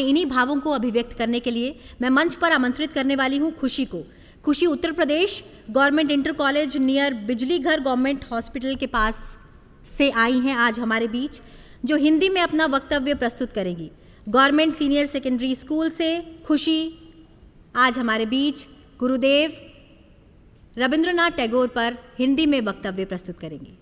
इन्हीं भावों को अभिव्यक्त करने के लिए मैं मंच पर आमंत्रित करने वाली हूँ खुशी को। खुशी Uttar Pradesh government inter college near बिजली घर गवर्नमेंट हॉस्पिटल के पास से आई हैं आज हमारे बीच, जो हिंदी में अपना वक्तव्य प्रस्तुत करेंगी। गवर्नमेंट सीनियर सेकेंडरी स्कूल से खुशी आज हमारे बीच गुरुदेव रविंद्रनाथ टैगोर पर हिंदी में वक्तव्य प्रस्तुत करेंगी।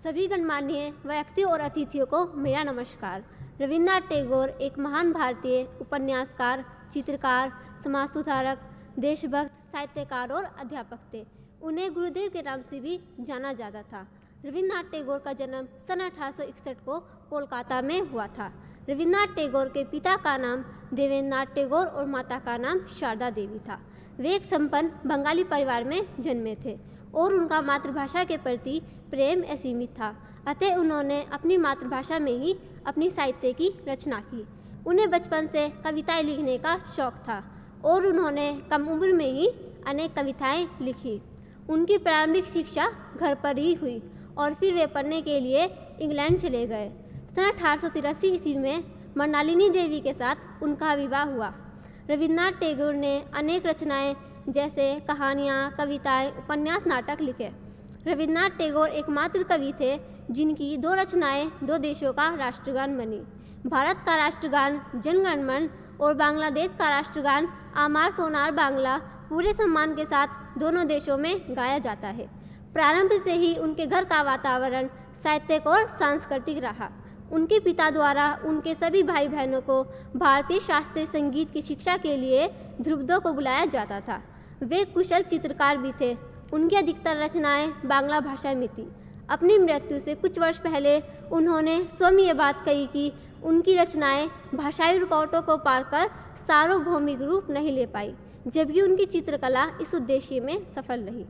सभी गणमान्य व्यक्ति और अतिथियों को मेरा नमस्कार। रविन्द्रनाथ टैगोर एक महान भारतीय उपन्यासकार, चित्रकार, समाज सुधारक, देशभक्त, साहित्यकार और अध्यापक थे। उन्हें गुरुदेव के नाम से भी जाना जाता था। रविन्द्रनाथ टैगोर का जन्म सन 1861 को कोलकाता में हुआ था। रविन्द्रनाथ टैगोर के पिता का नाम देवेंद्रनाथ टैगोर और माता का नाम शारदा देवी था। वे एक संपन्न बंगाली परिवार में जन्मे थे और उनका मातृभाषा के प्रति प्रेम असीमित था। अतः उन्होंने अपनी मातृभाषा में ही अपनी साहित्य की रचना की। उन्हें बचपन से कविताएं लिखने का शौक था और उन्होंने कम उम्र में ही अनेक कविताएं लिखी। उनकी प्रारंभिक शिक्षा घर पर ही हुई और फिर वे पढ़ने के लिए इंग्लैंड चले गए। सन 1883 ईस्वी में मृणालिनी देवी के साथ उनका विवाह हुआ। रविन्द्रनाथ टैगोर ने अनेक रचनाएं जैसे कहानियाँ, कविताएं, उपन्यास, नाटक लिखे। रविन्द्रनाथ टैगोर एकमात्र कवि थे जिनकी दो रचनाएं दो देशों का राष्ट्रगान बनी। भारत का राष्ट्रगान जन गण मन और बांग्लादेश का राष्ट्रगान आमार सोनार बांग्ला पूरे सम्मान के साथ दोनों देशों में गाया जाता है। प्रारंभ से ही उनके घर का वातावरण साहित्यिक और सांस्कृतिक रहा। उनके पिता द्वारा उनके सभी भाई बहनों को भारतीय शास्त्रीय संगीत की शिक्षा के लिए ध्रुपदों को बुलाया जाता था। वे कुशल चित्रकार भी थे। उनकी अधिकतर रचनाएं बांग्ला भाषा में थी। अपनी मृत्यु से कुछ वर्ष पहले उन्होंने स्वयं ये बात कही कि उनकी रचनाएं भाषाई रुकावटों को पार कर सार्वभौमिक रूप नहीं ले पाई, जबकि उनकी चित्रकला इस उद्देश्य में सफल रही।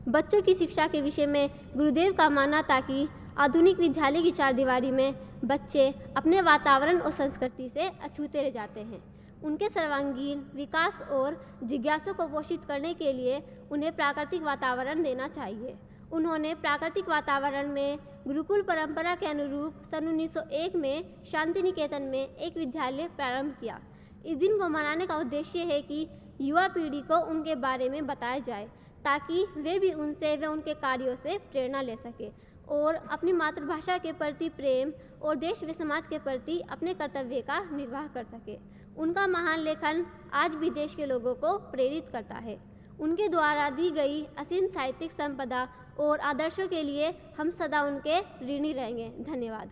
बच्चों की शिक्षा के विषय में गुरुदेव का मानना था कि आधुनिक विद्यालय की चारदीवारी में बच्चे अपने वातावरण और संस्कृति से अछूते रह जाते हैं। उनके सर्वांगीण विकास और जिज्ञासा को पोषित करने के लिए उन्हें प्राकृतिक वातावरण देना चाहिए। उन्होंने प्राकृतिक वातावरण में गुरुकुल परंपरा के अनुरूप सन 1901 में शांति निकेतन में एक विद्यालय प्रारंभ किया। इस दिन को मनाने का उद्देश्य है कि युवा पीढ़ी को उनके बारे में बताया जाए ताकि वे भी उनसे व उनके कार्यों से प्रेरणा ले सके और अपनी मातृभाषा के प्रति प्रेम और देश व समाज के प्रति अपने कर्तव्य का निर्वाह कर सके। उनका महान लेखन आज भी देश के लोगों को प्रेरित करता है। उनके द्वारा दी गई असीम साहित्यिक संपदा और आदर्शों के लिए हम सदा उनके ऋणी रहेंगे। धन्यवाद।